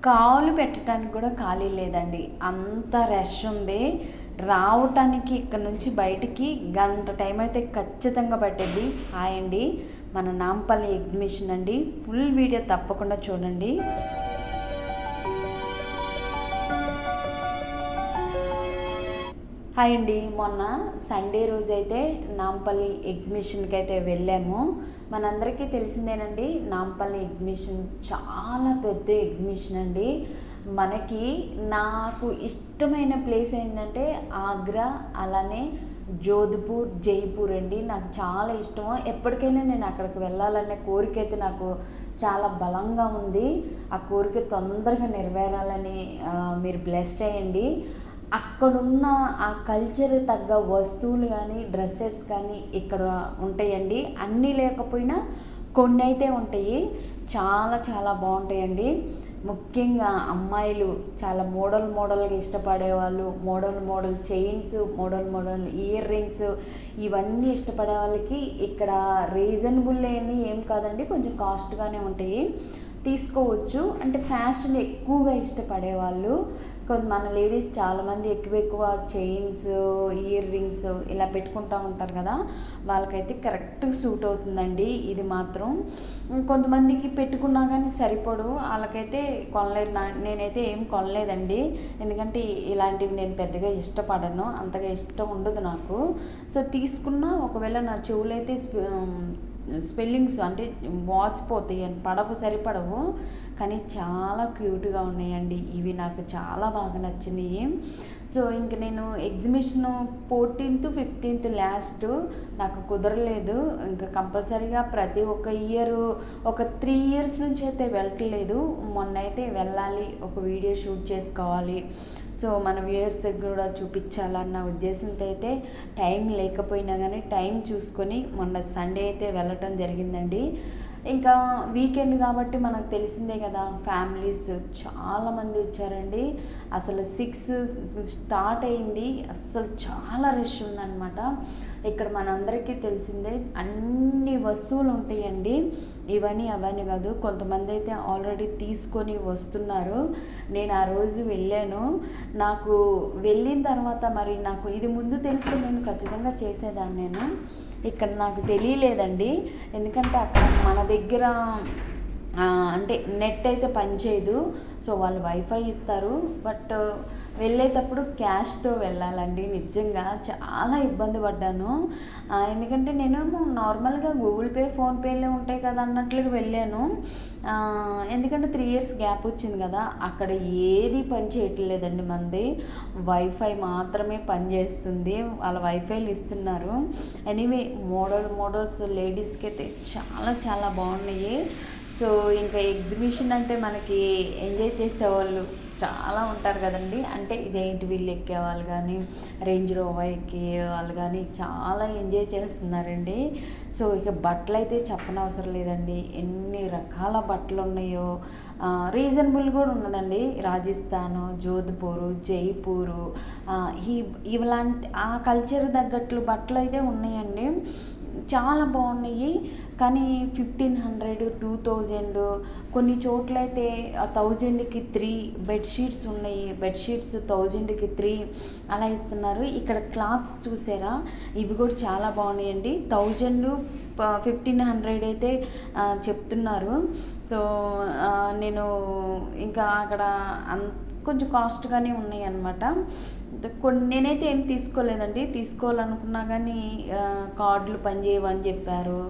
కాలు పెట్టడానికి కూడా ఖాళీ లేదండి. అంత రష్ ఉంది. రావటానికి ఇక్కడ నుంచి బయటికి గంట టైం అయితే ఖచ్చితంగా పట్టిద్ది. హాయ్ అండి, మన నాంపల్లి ఎగ్జిబిషన్ అండి. ఫుల్ వీడియో తప్పకుండా చూడండి. హాయ్ అండి, మొన్న సండే రోజు అయితే నాంపల్లి ఎగ్జిబిషన్కి అయితే వెళ్ళాము. మనందరికీ తెలిసిందేనండి, నాంపల్లి ఎగ్జిబిషన్ చాలా పెద్ద ఎగ్జిబిషన్ అండి. మనకి నాకు ఇష్టమైన ప్లేస్ ఏంటంటే ఆగ్రా, అలానే జోధ్పూర్, జైపూర్ అండి. నాకు చాలా ఇష్టము. ఎప్పటికైనా నేను అక్కడికి వెళ్ళాలనే కోరిక అయితే నాకు చాలా బలంగా ఉంది. ఆ కోరిక తొందరగా నెరవేరాలని మీరు బ్లెస్ చేయండి. అక్కడున్న ఆ కల్చర్ తగ్గ వస్తువులు కానీ డ్రెస్సెస్ కానీ ఇక్కడ ఉంటాయండి. అన్నీ లేకపోయినా కొన్ని అయితే ఉంటాయి. చాలా చాలా బాగుంటాయండి. ముఖ్యంగా అమ్మాయిలు చాలా మోడల్గా ఇష్టపడే వాళ్ళు, model chains, model ear rings, ఇవన్నీ ఇష్టపడే వాళ్ళకి ఇక్కడ రీజనబుల్ అని ఏం కాదండి, కొంచెం కాస్ట్గానే ఉంటాయి, తీసుకోవచ్చు. అంటే ఫ్యాషన్ ఎక్కువగా ఇష్టపడే వాళ్ళు, మన లేడీస్ చాలామంది ఎక్కువ చైన్స్, ఇయర్ రింగ్స్ ఇలా పెట్టుకుంటూ ఉంటారు కదా, వాళ్ళకైతే కరెక్ట్గా సూట్ అవుతుందండి ఇది మాత్రం. కొంతమందికి పెట్టుకున్నా కానీ సరిపడు, వాళ్ళకైతే కొనలేదు. నేనైతే ఏం కొనలేదండి, ఎందుకంటే ఇలాంటివి నేను పెద్దగా ఇష్టపడను, అంతగా ఇష్టం ఉండదు నాకు. సో తీసుకున్నా ఒకవేళ నా చెవులైతే స్పెల్లింగ్స్ అంటే వాసిపోతాయి అని పడవు, సరిపడవు. కానీ చాలా క్యూట్గా ఉన్నాయండి ఇవి, నాకు చాలా బాగా నచ్చినాయి. సో ఇంక నేను ఎగ్జిబిషన్ 14th, 15th లాస్ట్ నాకు కుదరలేదు. ఇంకా కంపల్సరీగా ప్రతి ఒక్క ఇయర్ ఒక 3 years నుంచి అయితే వెళ్ళట్లేదు. మొన్న అయితే వెళ్ళాలి, ఒక వీడియో షూట్ చేసుకోవాలి, సో మన వ్యూయర్స్కి కూడా చూపించాలన్న ఉద్దేశంతో అయితే టైం లేకపోయినా కానీ టైం చూసుకొని మొన్న సండే అయితే వెళ్ళటం జరిగిందండి. ఇంకా వీకెండ్ కాబట్టి మనకు తెలిసిందే కదా, ఫ్యామిలీస్ చాలామంది వచ్చారండి. అసలు 6 స్టార్ట్ అయింది, అస్సలు చాలా రష్ ఉందన్నమాట. ఇక్కడ మనందరికీ తెలిసిందే అన్ని వస్తువులు ఉంటాయండి. ఇవన్నీ అవన్నీ కాదు, కొంతమంది అయితే ఆల్రెడీ తీసుకొని వస్తున్నారు. నేను ఆ రోజు వెళ్ళాను. నాకు వెళ్ళిన తర్వాత మరి నాకు ఇది ముందు తెలిస్తే నేను ఖచ్చితంగా చేసేదాన్ని. నేను ఇక్కడ నాకు తెలియలేదండి, ఎందుకంటే అక్కడ మన దగ్గర అంటే నెట్ అయితే పనిచేయదు. సో వాళ్ళు వైఫై ఇస్తారు, బట్ వెళ్ళేటప్పుడు క్యాష్తో వెళ్ళాలండి. నిజంగా చాలా ఇబ్బంది పడ్డాను, ఎందుకంటే నేను నార్మల్గా గూగుల్ పే, ఫోన్పేలో ఉంటాయి కదా అన్నట్లుగా వెళ్ళాను. ఎందుకంటే 3 years గ్యాప్ వచ్చింది కదా, అక్కడ ఏది పని చేయట్లేదండి. మనది వైఫై మాత్రమే పనిచేస్తుంది, వాళ్ళ వైఫైలు ఇస్తున్నారు. ఎనీవే మోడల్స్ లేడీస్కి అయితే చాలా చాలా బాగున్నాయి. సో ఇంకా ఎగ్జిబిషన్ అంటే మనకి ఎంజాయ్ చేసేవాళ్ళు చాలా ఉంటారు కదండి. అంటే జైంట్ వీల్ ఎక్కేవాళ్ళు కానీ, రేంజ్ రోవర్ ఎక్కే వాళ్ళు కానీ చాలా ఎంజాయ్ చేస్తున్నారండి. సో ఇక బట్టలు అయితే చెప్పనవసరం లేదండి, ఎన్ని రకాల బట్టలు ఉన్నాయో. రీజనబుల్ కూడా ఉన్నదండి. రాజస్థాను, జోధ్పూరు, జైపూరు, ఇలాంటి ఆ కల్చర్ తగ్గట్లు బట్టలు అయితే ఉన్నాయండి. చాలా బాగున్నాయి. కానీ 1500, 2000, కొన్ని చోట్లయితే 1000కి 3 బెడ్షీట్స్ ఉన్నాయి. బెడ్షీట్స్ 1000కి 3 అలా ఇస్తున్నారు. ఇక్కడ క్లాత్స్ చూసారా, ఇవి కూడా చాలా బాగున్నాయండి. 1000, 1500 అయితే చెప్తున్నారు. సో నేను ఇంకా అక్కడ కొంచెం కాస్ట్గానే ఉన్నాయి అన్నమాట. నేనైతే ఏం తీసుకోలేదండి, తీసుకోవాలనుకున్నా కానీ కార్డులు పనిచేయవని చెప్పారు.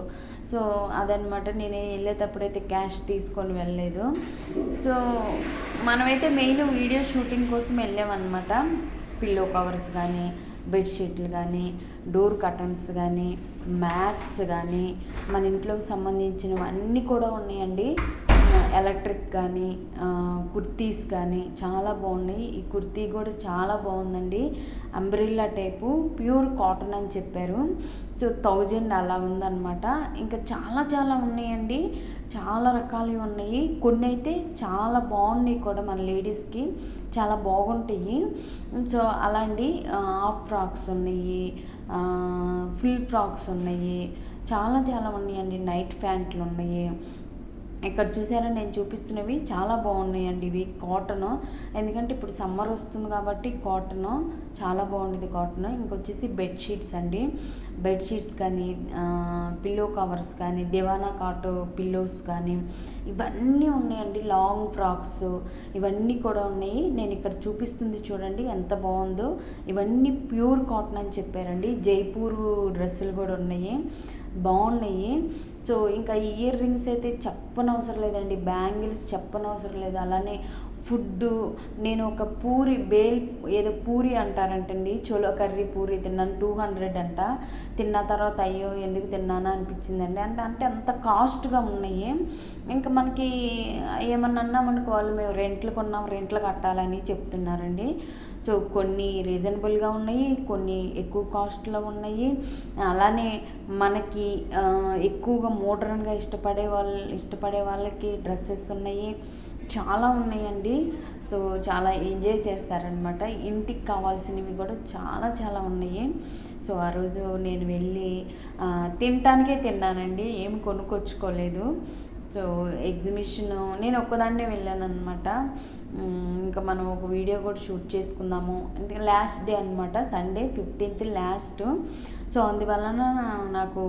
సో అదనమాట, నేను వెళ్ళేటప్పుడైతే క్యాష్ తీసుకొని వెళ్ళలేదు. సో మనమైతే మెయిన్ వీడియో షూటింగ్ కోసం వెళ్ళామన్నమాట. పిల్లో కవర్స్ కానీ, బెడ్షీట్లు కానీ, డోర్ కర్టన్స్ కానీ, మ్యాట్స్ కానీ, మన ఇంట్లోకి సంబంధించినవి అన్నీ కూడా ఉన్నాయండి. ఎలక్ట్రిక్ కానీ, కుర్తీస్ కానీ చాలా బాగున్నాయి. ఈ కుర్తీ కూడా చాలా బాగుందండి, అంబ్రిల్లా టైపు, ప్యూర్ కాటన్ అని చెప్పారు. సో 1000 అలా ఉందన్నమాట. ఇంకా చాలా చాలా ఉన్నాయండి, చాలా రకాలు ఉన్నాయి. కొన్ని అయితే చాలా బాగున్నాయి కూడా, మన లేడీస్కి చాలా బాగుంటాయి. సో అలాంటి హాఫ్ ఫ్రాక్స్ ఉన్నాయి, ఫుల్ ఫ్రాక్స్ ఉన్నాయి, చాలా చాలా ఉన్నాయండి. నైట్ ప్యాంట్లు ఉన్నాయి. ఇక్కడ చూసారా నేను చూపిస్తున్నవి చాలా బాగున్నాయండి. ఇవి కాటన్, ఎందుకంటే ఇప్పుడు సమ్మర్ వస్తుంది కాబట్టి కాటన్ చాలా బాగుండేది కాటన్. ఇంకొచ్చేసి బెడ్షీట్స్ అండి, బెడ్షీట్స్ కానీ పిల్లో కవర్స్ కానీ దివానా కాట్ పిల్లోస్ కానీ ఇవన్నీ ఉన్నాయండి. లాంగ్ ఫ్రాక్స్ ఇవన్నీ కూడా ఉన్నాయి. నేను ఇక్కడ చూపిస్తుంది చూడండి ఎంత బాగుందో. ఇవన్నీ ప్యూర్ కాటన్ అని చెప్పారండి. జైపూర్ డ్రెస్సులు కూడా ఉన్నాయి, బాగున్నాయి. సో ఇంకా ఇయర్ రింగ్స్ అయితే చెప్పనవసరం లేదండి, బ్యాంగిల్స్ చెప్పనవసరం లేదు. అలానే ఫుడ్, నేను ఒక పూరి ఏదో పూరి అంటారంటండి, చోలో కర్రీ పూరి తిన్నాను, 200 అంట. తిన్న తర్వాత అయ్యో ఎందుకు తిన్నానా అనిపించిందండి. అంటే అంత కాస్ట్గా ఉన్నాయి. ఇంకా మనకి ఏమన్నా అన్నామనుకో వాళ్ళు మేము రెంట్లు కొన్నాం, రెంట్లు కట్టాలని చెప్తున్నారండి. సో కొన్ని రీజనబుల్గా ఉన్నాయి, కొన్ని ఎక్కువ కాస్ట్లో ఉన్నాయి. అలానే మనకి ఎక్కువగా మోడ్రన్గా ఇష్టపడే వాళ్ళకి డ్రెస్సెస్ ఉన్నాయి, చాలా ఉన్నాయండి. సో చాలా ఎంజాయ్ చేస్తారనమాట. ఇంటికి కావాల్సినవి కూడా చాలా చాలా ఉన్నాయి. సో ఆ రోజు నేను వెళ్ళి తినటానికే తిన్నానండి, ఏమి కొనుక్కొచ్చుకోలేదు. సో ఎగ్జిబిషన్ నేను ఒక్కదాన్నే వెళ్ళాను అనమాట. ఇంకా మనం ఒక వీడియో కూడా షూట్ చేసుకుందాము, ఎందుకంటే లాస్ట్ డే అనమాట, సండే 15th లాస్ట్. సో అందువలన నాకు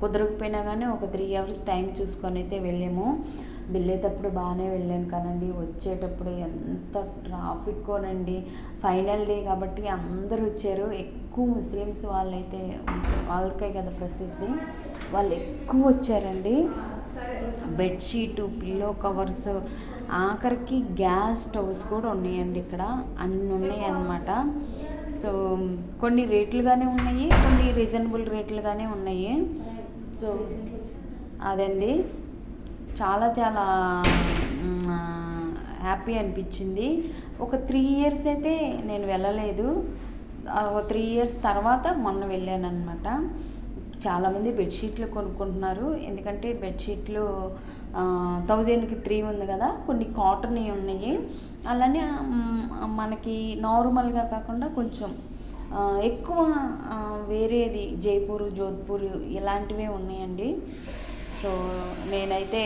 కుదరకపోయినా కానీ ఒక 3 hours టైం చూసుకొని అయితే వెళ్ళాము. వెళ్ళేటప్పుడు బాగానే వెళ్ళాను కానండి, వచ్చేటప్పుడు ఎంత ట్రాఫిక్కోనండి. ఫైనల్ డే కాబట్టి అందరూ వచ్చారు. ఎక్కువ ముస్లిమ్స్ వాళ్ళైతే, వాళ్ళకే కదా ప్రసిద్ధి, వాళ్ళు ఎక్కువ వచ్చారండి. బెడ్షీటు, పిల్లో కవర్స్, ఆఖరికి గ్యాస్ స్టవ్స్ కూడా ఉన్నాయండి. ఇక్కడ అన్నీ ఉన్నాయి అన్నమాట. సో కొన్ని రేట్లుగానే ఉన్నాయి, కొన్ని రీజనబుల్ రేట్లుగానే ఉన్నాయి. సో అదండి, చాలా చాలా హ్యాపీ అనిపించింది. ఒక 3 years అయితే నేను వెళ్ళలేదు, 3 years తర్వాత మొన్న వెళ్ళాను అనమాట. చాలామంది బెడ్షీట్లు కొనుక్కుంటున్నారు, ఎందుకంటే బెడ్షీట్లు 1000కి 3 ఉంది కదా, కొన్ని కాటన్ ఉన్నాయి. అలానే మనకి నార్మల్గా కాకుండా కొంచెం ఎక్కువ వేరేది జైపూర్, జోధ్పూర్ ఇలాంటివే ఉన్నాయండి. సో నేనైతే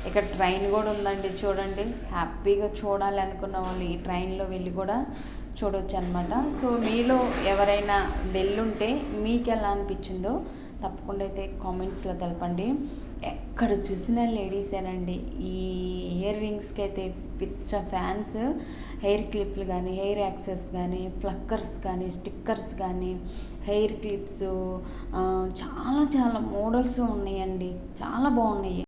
ఇక్కడ ట్రైన్ కూడా ఉందండి, చూడండి. హ్యాపీగా చూడాలి అనుకున్న వాళ్ళు ఈ ట్రైన్లో వెళ్ళి కూడా చూడవచ్చు అనమాట. సో మీలో ఎవరైనా వెళ్ళుంటే మీకు ఎలా అనిపించిందో తప్పకుండా అయితే కామెంట్స్లో తెలపండి. ఎక్కడ చూసినా లేడీసేనండి. ఈ ఇయర్ రింగ్స్కి అయితే పిచ్చ ఫ్యాన్స్. హెయిర్ క్లిప్లు కానీ, హెయిర్ యాక్సెస్ కానీ, ఫ్లక్కర్స్ కానీ, స్టిక్కర్స్ కానీ, హెయిర్ క్లిప్స్, చాలా చాలా మోడల్స్ ఉన్నాయండి, చాలా బాగున్నాయి.